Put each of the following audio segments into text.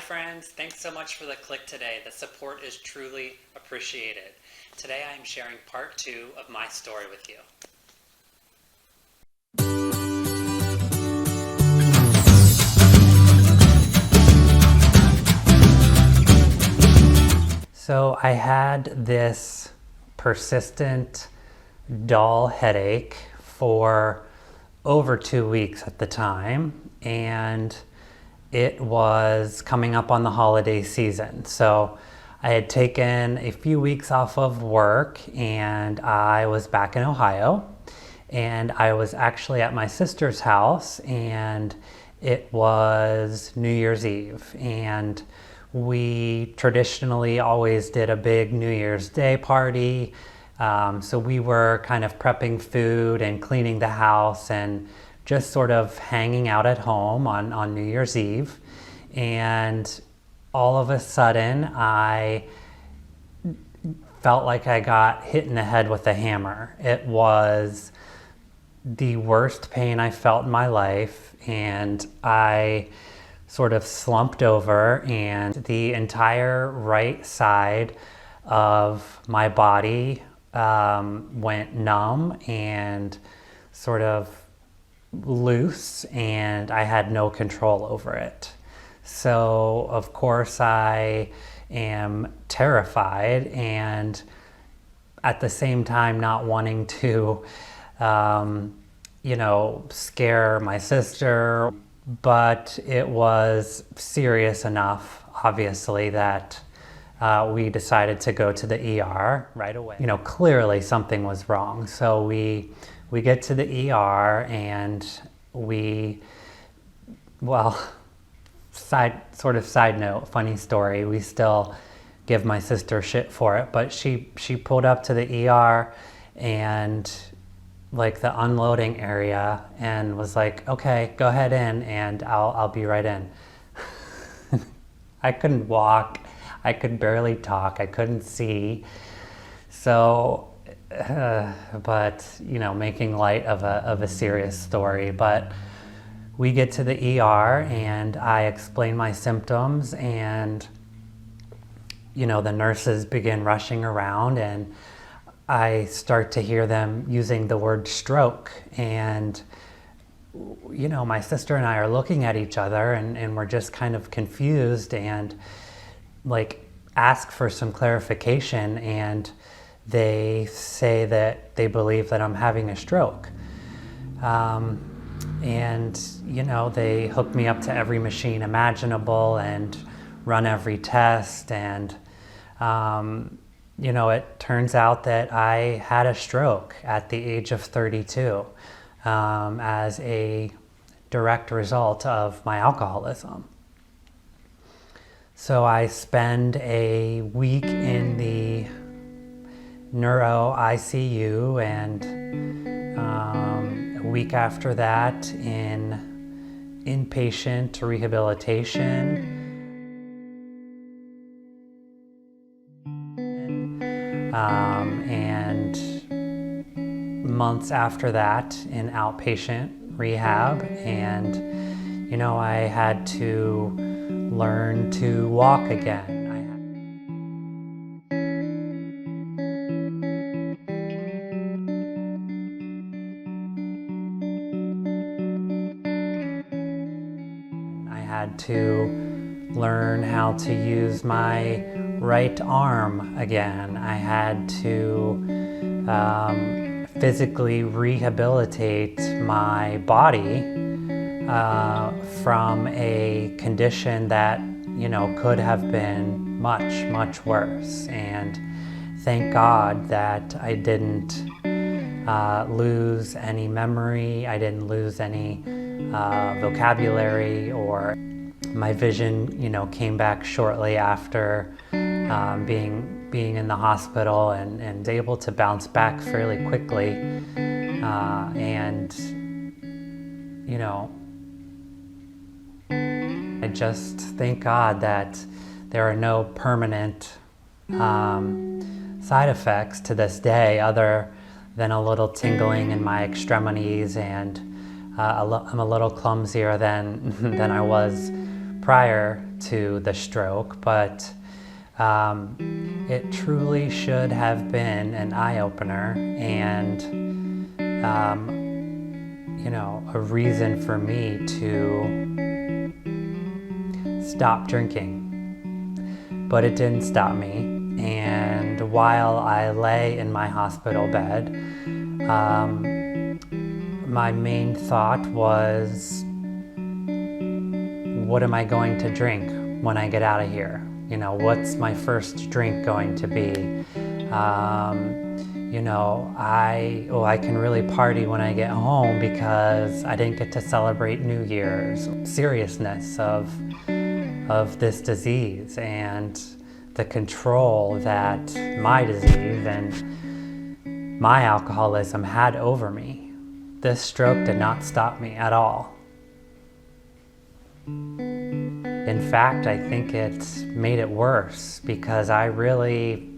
friends, thanks so much for the click today. The support is truly appreciated. Today I am sharing part 2 of my story with you. So I had this persistent, dull headache for over 2 weeks at the time, and it was coming up on the holiday season. So I had taken a few weeks off of work and I was back in Ohio, and I was actually at my sister's house, and it was New Year's Eve, and we traditionally always did a big New Year's Day party. So we were kind of prepping food and cleaning the house and just sort of hanging out at home on New Year's Eve. And all of a sudden, I felt like I got hit in the head with a hammer. It was the worst pain I felt in my life, and I sort of slumped over, and the entire right side of my body went numb and sort of loose, and I had no control over it. So of course I am terrified, and at the same time not wanting to scare my sister, but it was serious enough, obviously, that we decided to go to the ER right away. Clearly something was wrong. So we get to the ER, and side note, funny story, we still give my sister shit for it, but she pulled up to the ER and like the unloading area and was like, okay, go ahead in and I'll be right in. I couldn't walk, I could barely talk, I couldn't see. So, but making light of a serious story. But we get to the ER and I explain my symptoms, and the nurses begin rushing around, and I start to hear them using the word stroke. And my sister and I are looking at each other, and we're just kind of confused and like ask for some clarification, and they say that they believe that I'm having a stroke. And they hook me up to every machine imaginable and run every test, and it turns out that I had a stroke at the age of 32 as a direct result of my alcoholism. So I spend a week in the neuro ICU, and a week after that in inpatient rehabilitation. And months after that in outpatient rehab, and I had to learn to walk again. I had to learn how to use my right arm again. I had to physically rehabilitate my body from a condition that could have been much, much worse. And thank God that I didn't lose any memory, I didn't lose any vocabulary, or my vision came back shortly after being in the hospital, and able to bounce back fairly quickly. I just thank God that there are no permanent side effects to this day, other than a little tingling in my extremities, and I'm a little clumsier than I was prior to the stroke, but it truly should have been an eye-opener and a reason for me to stop drinking. But it didn't stop me. And while I lay in my hospital bed, my main thought was, what am I going to drink when I get out of here? What's my first drink going to be? I can really party when I get home because I didn't get to celebrate New Year's. Seriousness of this disease and the control that my disease and my alcoholism had over me. This stroke did not stop me at all. In fact, I think it made it worse because I really,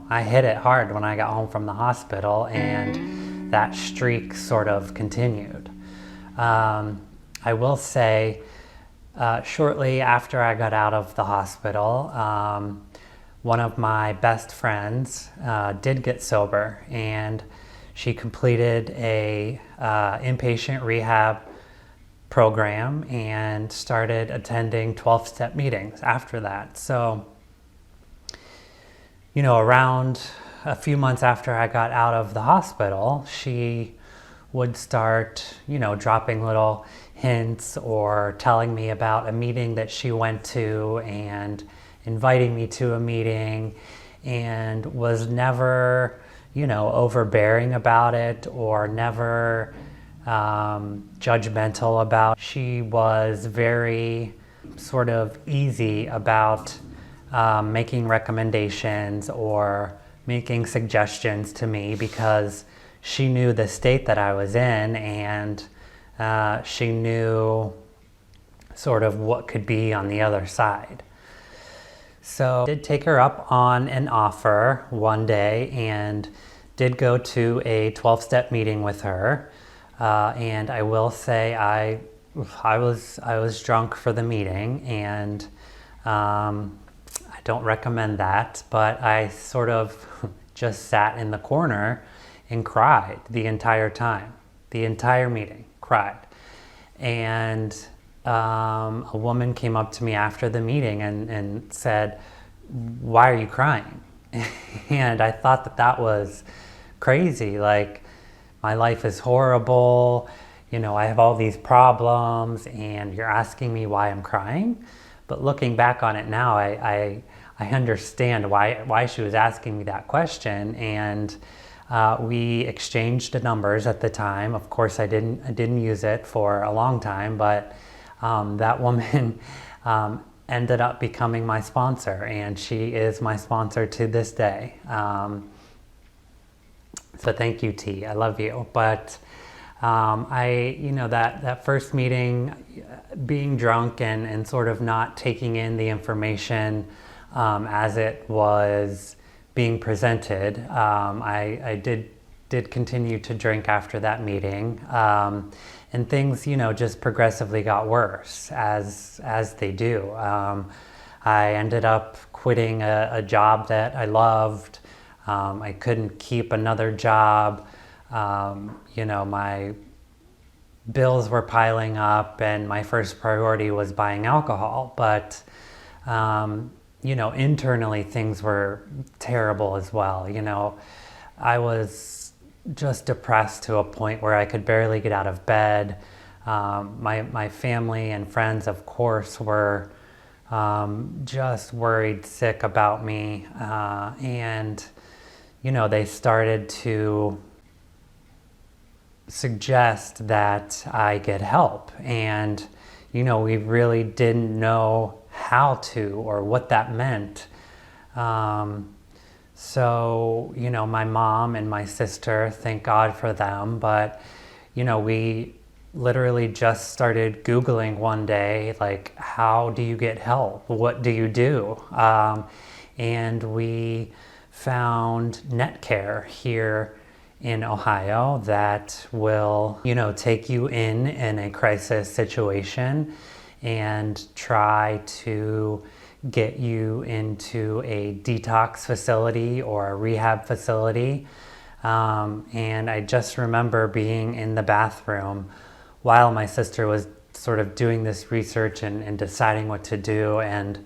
I hit it hard when I got home from the hospital, and that streak sort of continued. I will say, shortly after I got out of the hospital, one of my best friends did get sober, and she completed a inpatient rehab program and started attending 12-step meetings after that. So, around a few months after I got out of the hospital, she would start, dropping little hints or telling me about a meeting that she went to and inviting me to a meeting, and was never, overbearing about it or never judgmental about it. She was very sort of easy about making recommendations or making suggestions to me because she knew the state that I was in, and she knew sort of what could be on the other side. So I did take her up on an offer one day and did go to a 12-step meeting with her. And I will say I was drunk for the meeting, and I don't recommend that, but I sort of just sat in the corner and cried the entire time, the entire meeting, cried. And a woman came up to me after the meeting and said, "Why are you crying?" And I thought that was crazy. Like, my life is horrible, I have all these problems, and you're asking me why I'm crying? But looking back on it now, I understand why she was asking me that question. And we exchanged numbers at the time. Of course, I didn't use it for a long time, but that woman ended up becoming my sponsor, and she is my sponsor to this day. So thank you, T. I love you. But that first meeting, being drunk and sort of not taking in the information as it was being presented, I did continue to drink after that meeting. And things, just progressively got worse as they do. I ended up quitting a job that I loved. I couldn't keep another job. My bills were piling up, and my first priority was buying alcohol. But, internally things were terrible as well. I was just depressed to a point where I could barely get out of bed. My family and friends, of course, were just worried sick about me. And they started to suggest that I get help. And, we really didn't know how to or what that meant. So, my mom and my sister, thank God for them, but, we literally just started Googling one day, like, how do you get help? What do you do? And we found Netcare here in Ohio that will, take you in a crisis situation and try to get you into a detox facility or a rehab facility. And I just remember being in the bathroom while my sister was sort of doing this research and deciding what to do, and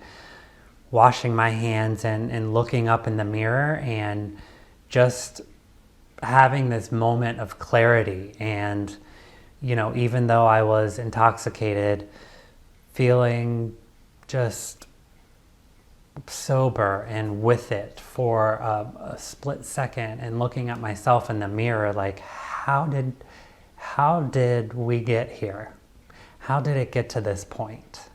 washing my hands and looking up in the mirror and just having this moment of clarity. And, even though I was intoxicated, feeling just sober and with it for a split second, and looking at myself in the mirror like, how did we get here? How did it get to this point?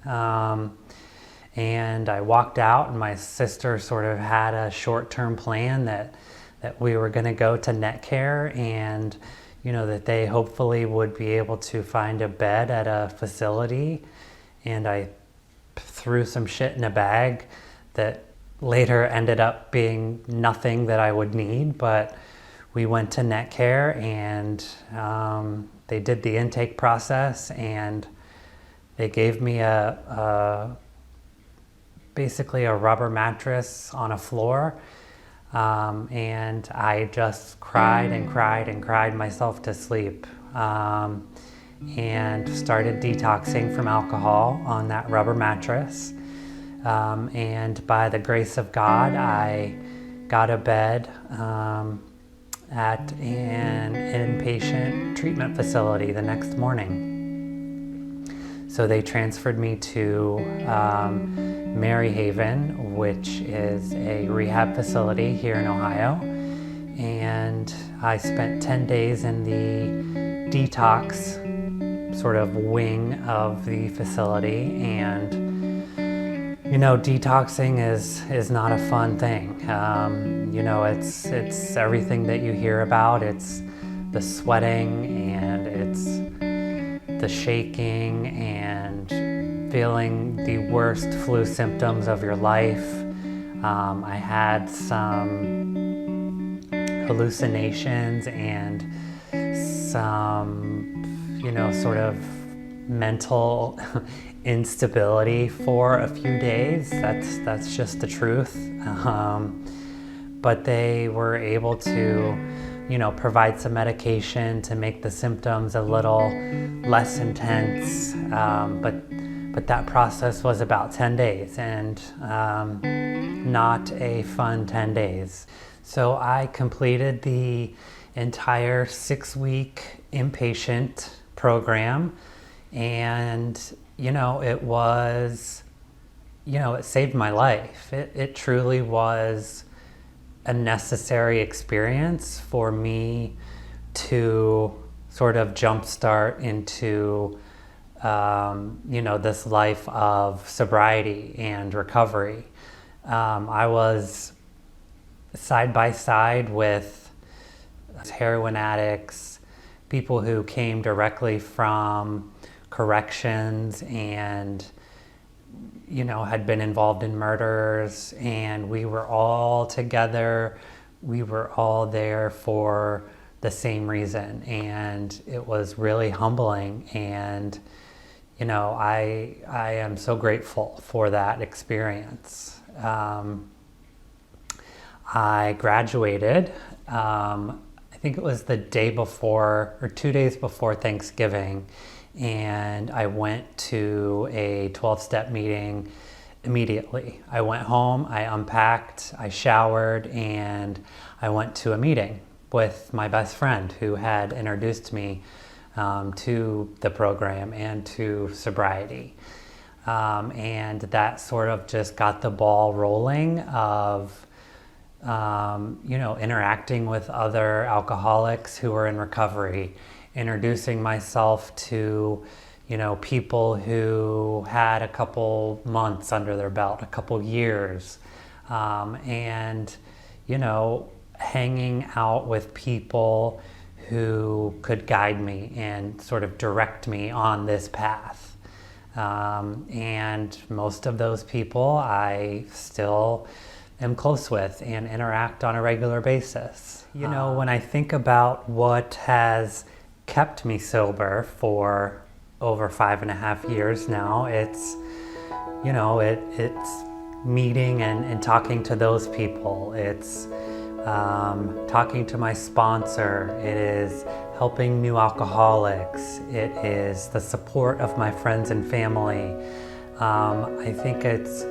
And I walked out, and my sister sort of had a short-term plan that we were going to go to NetCare, and that they hopefully would be able to find a bed at a facility. And I threw some shit in a bag that later ended up being nothing that I would need, but we went to NetCare, and they did the intake process, and they gave me basically a rubber mattress on a floor, and I just cried and cried and cried myself to sleep, and started detoxing from alcohol on that rubber mattress. And by the grace of God, I got a bed at an inpatient treatment facility the next morning. So they transferred me to Maryhaven, which is a rehab facility here in Ohio. And I spent 10 days in the detox sort of wing of the facility. And detoxing is not a fun thing. It's everything that you hear about. It's the sweating, and it's the shaking, and feeling the worst flu symptoms of your life. I had some hallucinations and some, sort of mental instability for a few days. That's just the truth. But they were able to, provide some medication to make the symptoms a little less intense. But that process was about 10 days, and not a fun 10 days. So I completed the entire 6-week inpatient program, and it was, it saved my life. It truly was a necessary experience for me to sort of jumpstart into, this life of sobriety and recovery. I was side by side with heroin addicts, people who came directly from corrections and had been involved in murders, and we were all together. We were all there for the same reason, and it was really humbling. And I am so grateful for that experience. I graduated. I think it was the day before, or 2 days before Thanksgiving. And I went to a 12-step meeting immediately. I went home, I unpacked, I showered, and I went to a meeting with my best friend who had introduced me to the program and to sobriety. And that sort of just got the ball rolling of, interacting with other alcoholics who were in recovery, introducing myself to, people who had a couple months under their belt, a couple years, and, hanging out with people who could guide me and sort of direct me on this path. And most of those people I still am close with and interact on a regular basis. When I think about what has kept me sober for over 5.5 years now. It's, you know, it's meeting and talking to those people. It's talking to my sponsor. It is helping new alcoholics. It is the support of my friends and family. I think it's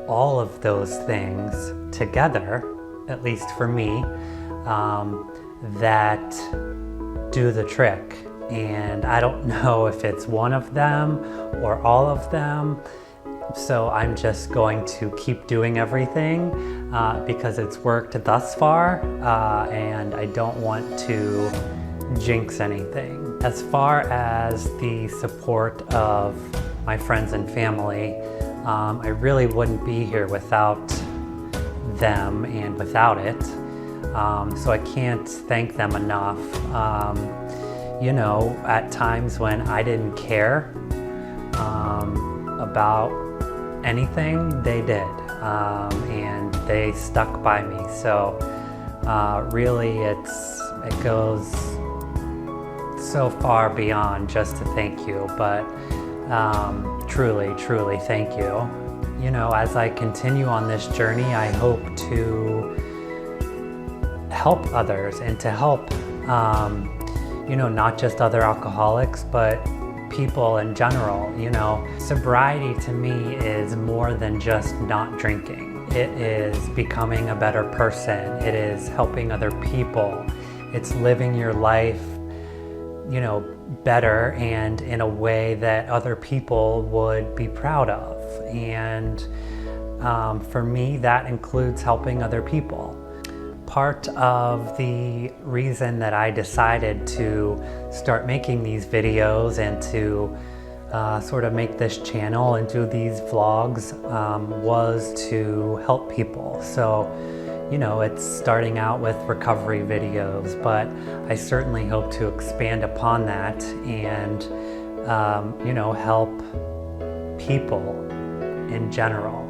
all of those things together, at least for me, that do the trick. And I don't know if it's one of them or all of them. So I'm just going to keep doing everything because it's worked thus far, and I don't want to jinx anything. As far as the support of my friends and family, I really wouldn't be here without them and without it. So I can't thank them enough. You know, at times when I didn't care about anything, they did, and they stuck by me. So really it goes so far beyond just to thank you, but truly thank you. You know, as I continue on this journey, I hope to help others and to help you know, not just other alcoholics, but people in general. You know, sobriety to me is more than just not drinking. It is becoming a better person. It is helping other people. It's living your life, you know, better and in a way that other people would be proud of. And for me, that includes helping other people. Part of the reason that I decided to start making these videos and to sort of make this channel and do these vlogs was to help people. So, you know, it's starting out with recovery videos, but I certainly hope to expand upon that and, you know, help people in general,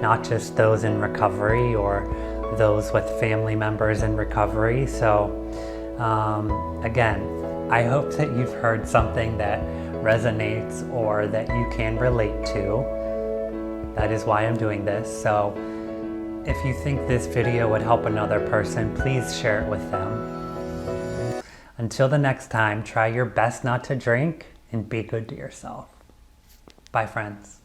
not just those in recovery or those with family members in recovery. So again, I hope that you've heard something that resonates or that you can relate to. That is why I'm doing this. So if you think this video would help another person, please share it with them. Until the next time, try your best not to drink and be good to yourself. Bye, friends.